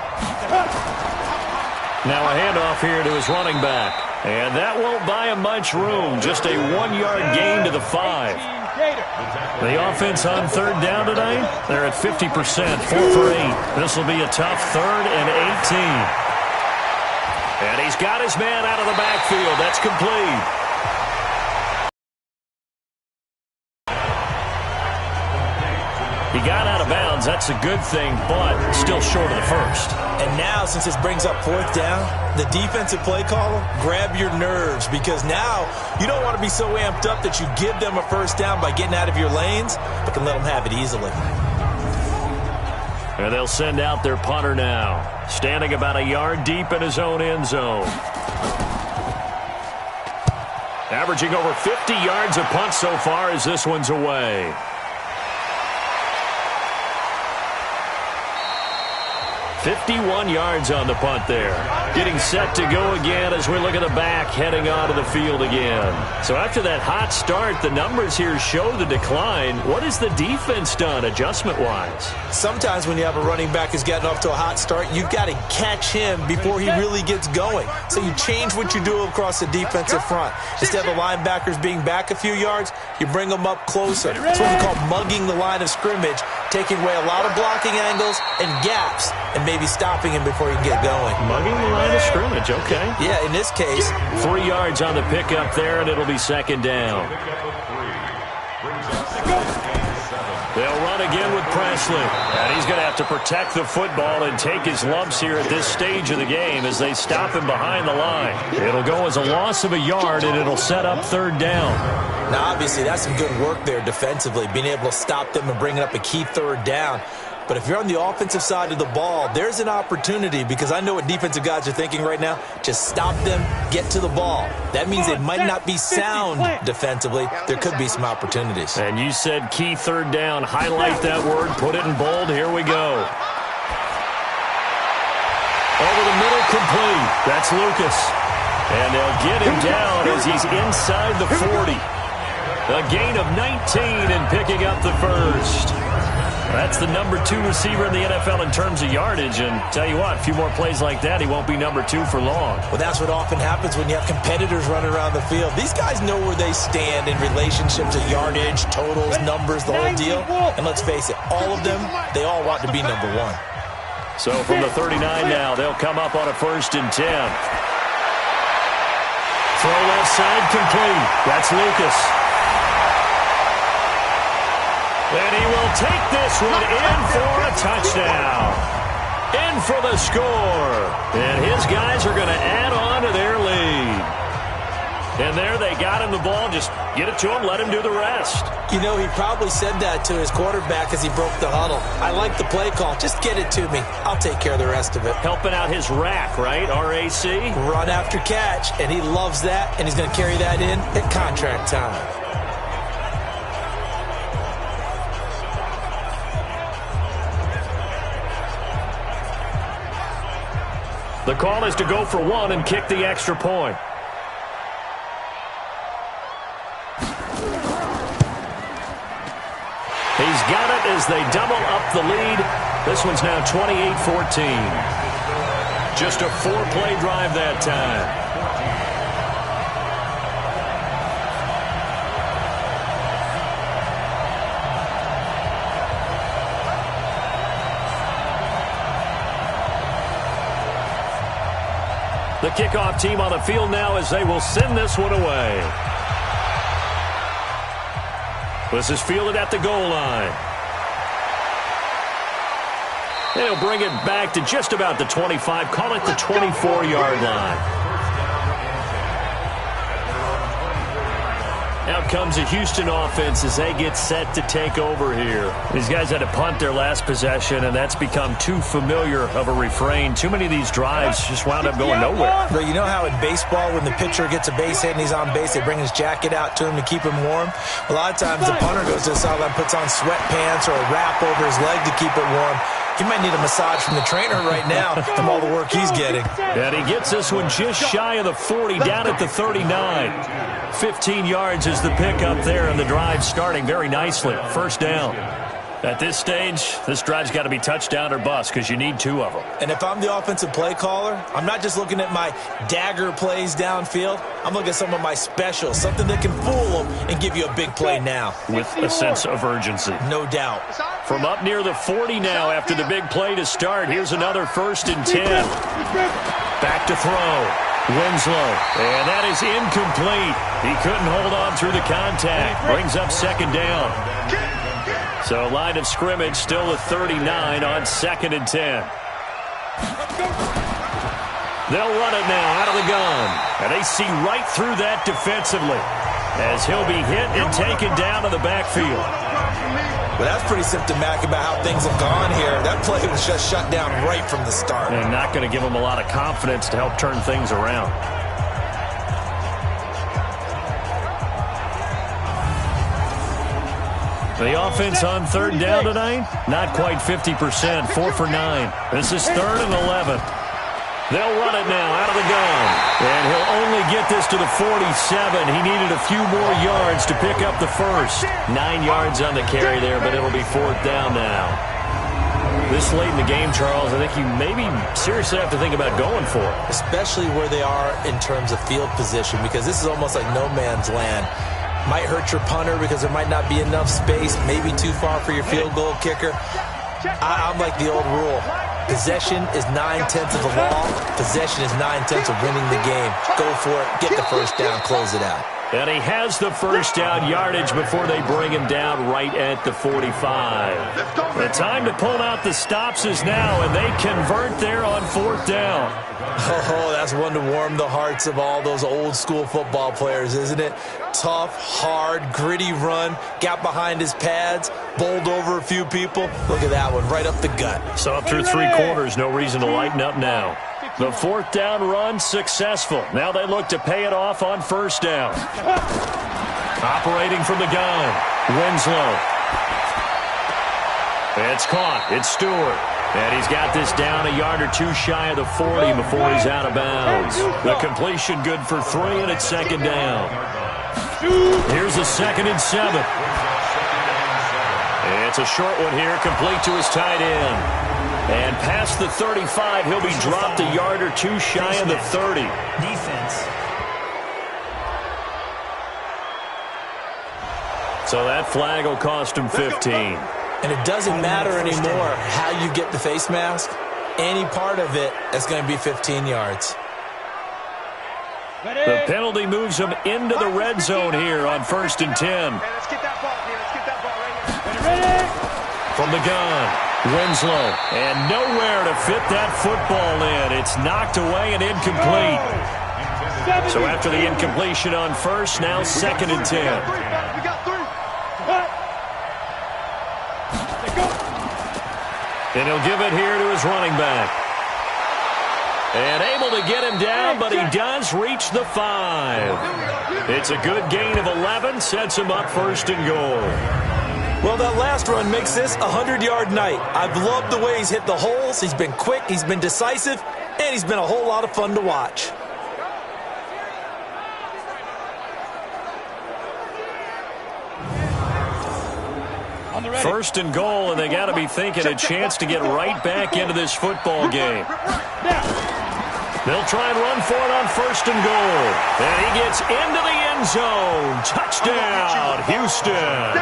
Now a handoff here to his running back. And that won't buy him much room. Just a 1-yard gain to the 5. The offense on 3rd down tonight, they're at 50%, 4 for 8. This will be a tough 3rd and 18. And he's got his man out of the backfield. That's complete. He got out of bounds. That's a good thing, but still short of the 1st. And now, since this brings up 4th down, the defensive play caller, grab your nerves, because now you don't want to be so amped up that you give them a 1st down by getting out of your lanes, but can let them have it easily. And they'll send out their punter now, standing about a yard deep in his own end zone. Averaging over 50 yards a punt so far as this one's away. 51 yards on the punt there. Getting set to go again as we look at the back heading onto the field again. So after that hot start, the numbers here show the decline. What has the defense done adjustment-wise? Sometimes when you have a running back who's gotten off to a hot start, you've got to catch him before he really gets going. So you change what you do across the defensive front. Instead of the linebackers being back a few yards, you bring them up closer. That's what we call mugging the line of scrimmage, taking away a lot of blocking angles and gaps, and maybe stopping him before he can get going. Mugging the line of scrimmage, okay. Yeah, in this case. 3 yards on the pickup there, and it'll be 2nd down. They'll run again with Presley. And he's going to have to protect the football and take his lumps here at this stage of the game as they stop him behind the line. It'll go as a loss of a yard, and it'll set up 3rd down. Now, obviously, that's some good work there defensively, being able to stop them and bringing up a key 3rd down. But if you're on the offensive side of the ball, there's an opportunity, because I know what defensive guys are thinking right now. Just stop them, get to the ball. That means they might not be sound defensively. There could be some opportunities. And you said key 3rd down. Highlight that word. Put it in bold. Here we go. Over the middle, complete. That's Lucas. And they'll get him down as he's inside the 40. A gain of 19 and picking up the 1st. That's the number 2 receiver in the NFL in terms of yardage. And tell you what, a few more plays like that, he won't be number 2 for long. Well, that's what often happens when you have competitors running around the field. These guys know where they stand in relationship to yardage, totals, numbers, the whole deal. And let's face it, all of them, they all want to be number 1. So from the 39 now, they'll come up on a 1st and 10. Throw left side complete. That's Lucas. And he will take this one in for a touchdown. In for the score. And his guys are going to add on to their lead. And there they got him the ball. Just get it to him, let him do the rest. You know, he probably said that to his quarterback as he broke the huddle. I like the play call. Just get it to me. I'll take care of the rest of it. Helping out his rack, right? RAC. Run after catch, and he loves that, and he's going to carry that in at contract time. The call is to go for one and kick the extra point. He's got it as they double up the lead. This one's now 28-14. Just a 4-play drive that time. The kickoff team on the field now as they will send this one away. This is fielded at the goal line. And he'll bring it back to just about the 25. Call it the 24-yard line. Out comes the Houston offense as they get set to take over here. These guys had to punt their last possession, and that's become too familiar of a refrain. Too many of these drives just wound up going nowhere. But you know how in baseball, when the pitcher gets a base hit and he's on base, they bring his jacket out to him to keep him warm? A lot of times the punter goes to the sideline, puts on sweatpants or a wrap over his leg to keep it warm. He might need a massage from the trainer right now from all the work he's getting. And he gets this one just shy of the 40, down at the 39. 15 yards is the pickup there, and the drive starting very nicely. First down. At this stage, this drive's got to be touchdown or bust because you need 2 of them. And if I'm the offensive play caller, I'm not just looking at my dagger plays downfield. I'm looking at some of my specials, something that can fool them and give you a big play now. With a sense of urgency. No doubt. From up near the 40 now after the big play to start, here's another 1st and 10. Back to throw. Winslow, and that is incomplete. He couldn't hold on through the contact. Brings up 2nd down. So line of scrimmage still the 39 on 2nd and 10. They'll run it now out of the gun. And they see right through that defensively as he'll be hit and taken down to the backfield. Well, that's pretty symptomatic about how things have gone here. That play was just shut down right from the start. And not going to give him a lot of confidence to help turn things around. The offense on 3rd down tonight, not quite 50%, 4 for 9. This is 3rd and 11. They'll run it now out of the gun. And he'll only get this to the 47. He needed a few more yards to pick up the first. 9 yards on the carry there, but it'll be 4th down now. This late in the game, Charles, I think you maybe seriously have to think about going for it. Especially where they are in terms of field position, because this is almost like no man's land. Might hurt your punter because there might not be enough space, maybe too far for your field goal kicker. I'm like the old rule. Possession is 9/10 of the law. Possession is 9/10 of winning the game. Go for it. Get the first down. Close it out. And he has the first down yardage before they bring him down right at the 45. The time to pull out the stops is now, and they convert there on 4th down. Oh, that's one to warm the hearts of all those old school football players, isn't it? Tough, hard, gritty run, got behind his pads, bowled over a few people. Look at that one, right up the gut. So up through 3 quarters, no reason to lighten up now. The 4th down run successful. Now they look to pay it off on 1st down. Operating from the gun, Winslow. It's caught. It's Stewart. And he's got this down a yard or 2 shy of the 40 before he's out of bounds. The completion good for 3, and it's 2nd down. Here's a 2nd and 7. It's a short one here, complete to his tight end. And past the 35, he'll be dropped a yard or 2 shy of the 30. Defense. So that flag will cost him 15. And it doesn't matter anymore how you get the face mask. any part of it that's going to be 15 yards. The penalty moves him into the red zone here on 1st and 10. Let's get that ball here. Let's get that ball right here. From the gun, Winslow. And nowhere to fit that football in. It's knocked away and incomplete. So after the incompletion on 1st, now 2nd and 10. We got 3. And he'll give it here to his running back. And able to get him down, but he does reach the 5. It's a good gain of 11, sets him up 1st and goal. Well, that last run makes this a 100-yard night. I've loved the way he's hit the holes. He's been quick, he's been decisive, and he's been a whole lot of fun to watch. First and goal, and they got to be thinking a chance to get right back into this football game. They'll try and run for it on 1st and goal. And he gets into the end zone. Touchdown, Houston.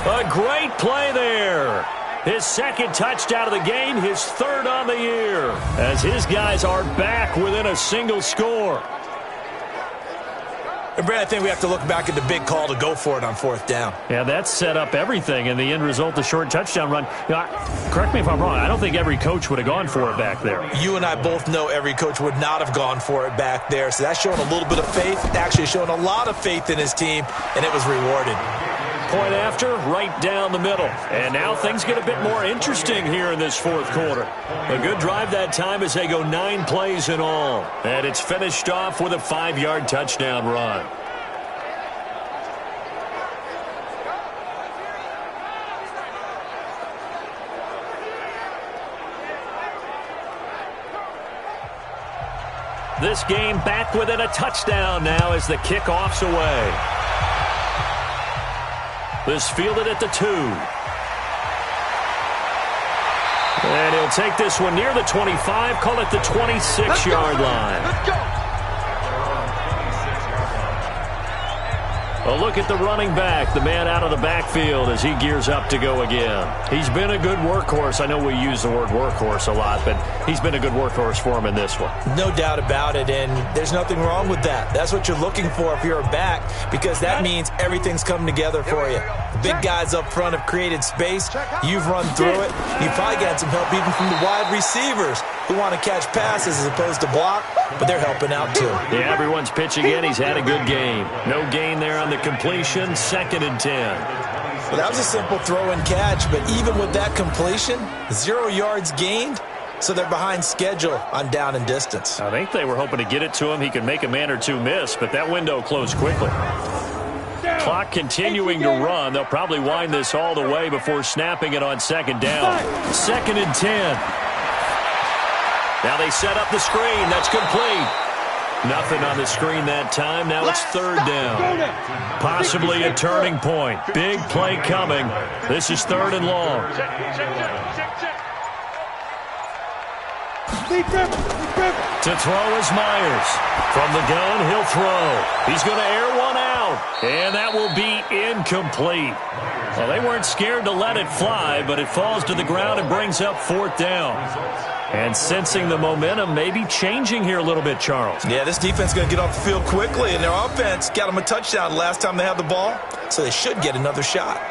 A great play there. His 2nd touchdown of the game, his 3rd on the year, as his guys are back within a single score. And Brad, I think we have to look back at the big call to go for it on 4th down. Yeah, that set up everything, and the end result, the short touchdown run. You know, correct me if I'm wrong, I don't think every coach would have gone for it back there. You and I both know every coach would not have gone for it back there, so that's showing a little bit of faith, actually showing a lot of faith in his team, and it was rewarded. Point after, right down the middle. And now things get a bit more interesting here in this 4th quarter. A good drive that time as they go 9 plays in all. And it's finished off with a 5-yard touchdown run. This game back within a touchdown now as the kickoff's away. This fielded at the 2. And he'll take this one near the 25, call it the 26-yard line. Let's go. A look at the running back, the man out of the backfield as he gears up to go again. He's been a good workhorse. I know we use the word workhorse a lot, but he's been a good workhorse for him in this one. No doubt about it, and there's nothing wrong with that. That's what you're looking for if you're a back, because that means everything's come together for you. The big guys up front have created space. You've run through it. You've probably got some help even from the wide receivers who want to catch passes as opposed to block, but they're helping out too. Yeah, everyone's pitching in. He's had a good game. No gain there on the completion, 2nd and 10. Well, that was a simple throw and catch, but even with that completion, 0 yards gained, so they're behind schedule on down and distance. I think they were hoping to get it to him. He could make a man or two miss, but that window closed quickly. Clock continuing to run. They'll probably wind this all the way before snapping it on 2nd down. 2nd and 10. Now they set up the screen. That's complete. Nothing on the screen that time. Now it's 3rd down. Possibly a turning point. Big play coming. This is 3rd and long. To throw is Myers. From the gun, he'll throw. He's going to air one out. And that will be incomplete. Well, they weren't scared to let it fly, but it falls to the ground and brings up 4th down. And sensing the momentum maybe changing here a little bit, Charles. Yeah, this defense is going to get off the field quickly, and their offense got them a touchdown last time they had the ball, so they should get another shot.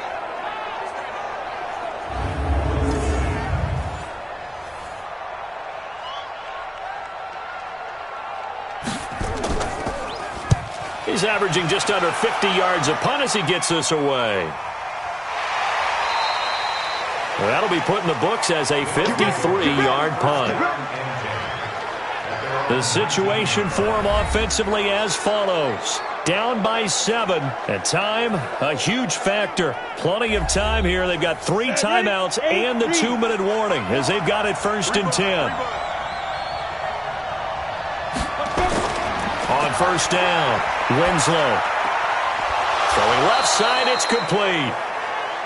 He's averaging just under 50 yards a punt as he gets this away. Well, that'll be put in the books as a 53-yard punt. The situation for him offensively as follows. Down by 7. At time, a huge factor. Plenty of time here. They've got 3 timeouts and the 2-minute warning as they've got it 1st and 10. On 1st down, Winslow. Throwing left side, it's complete.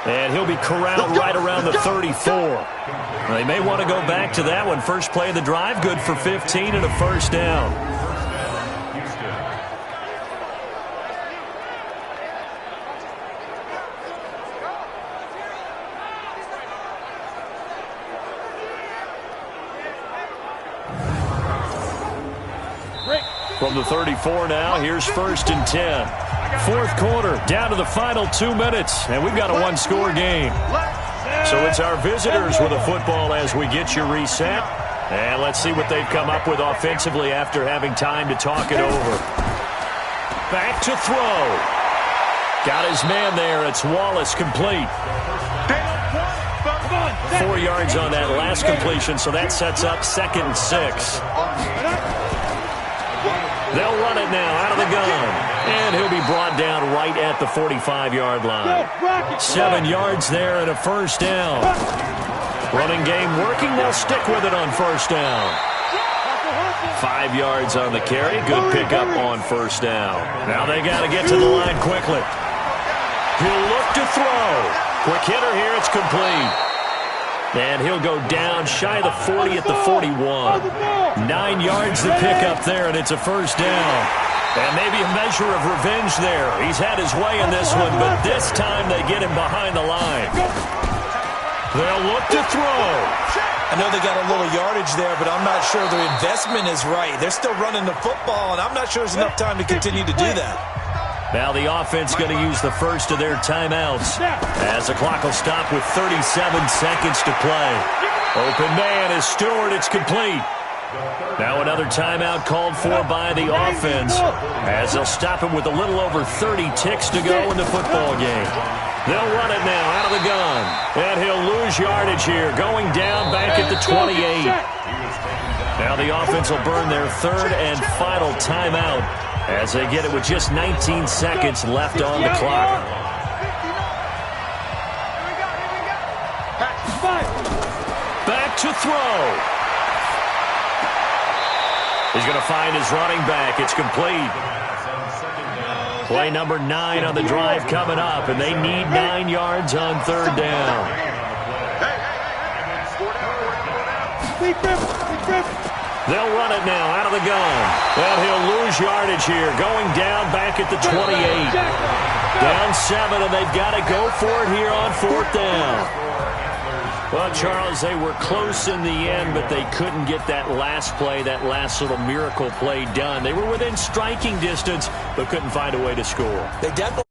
And he'll be corralled right around the 34. They may want to go back to that one. First play of the drive, good for 15 and a 1st down. From the 34 now, here's 1st and 10. Fourth quarter, down to the final 2 minutes, and we've got a one-score game. So it's our visitors with the football as we get you reset. And let's see what they've come up with offensively after having time to talk it over. Back to throw. Got his man there. It's Wallace, complete. 4 yards on that last completion, so that sets up 2nd and 6. They'll run it now out of the gun. And he'll be brought down right at the 45-yard line. 7 yards there and a 1st down. Running game working. They'll stick with it on 1st down. 5 yards on the carry. Good pickup on 1st down. Now they got to get to the line quickly. He'll look to throw. Quick hitter here. It's complete. And he'll go down shy of the 40 at the 41. 9 yards to pick up there, and it's a 1st down. And maybe a measure of revenge there. He's had his way in this one, but this time they get him behind the line. They'll look to throw. I know they got a little yardage there, but I'm not sure their investment is right. They're still running the football, and I'm not sure there's enough time to continue to do that. Now the offense going to use the first of their timeouts as the clock will stop with 37 seconds to play. Open man is Stewart. It's complete. Now another timeout called for by the offense as they'll stop him with a little over 30 ticks to go in the football game. They'll run it now out of the gun. And he'll lose yardage here, going down back at the 28. Now the offense will burn their 3rd and final timeout as they get it with just 19 seconds left on the clock. Back to throw. He's going to find his running back. It's complete. Play number 9 on the drive coming up, and they need 9 yards on 3rd down. They'll run it now out of the gun. Well, he'll lose yardage here, going down back at the 28. Down 7, and they've got to go for it here on 4th down. Well, Charles, they were close in the end, but they couldn't get that last play, that last little miracle play done. They were within striking distance, but couldn't find a way to score. They definitely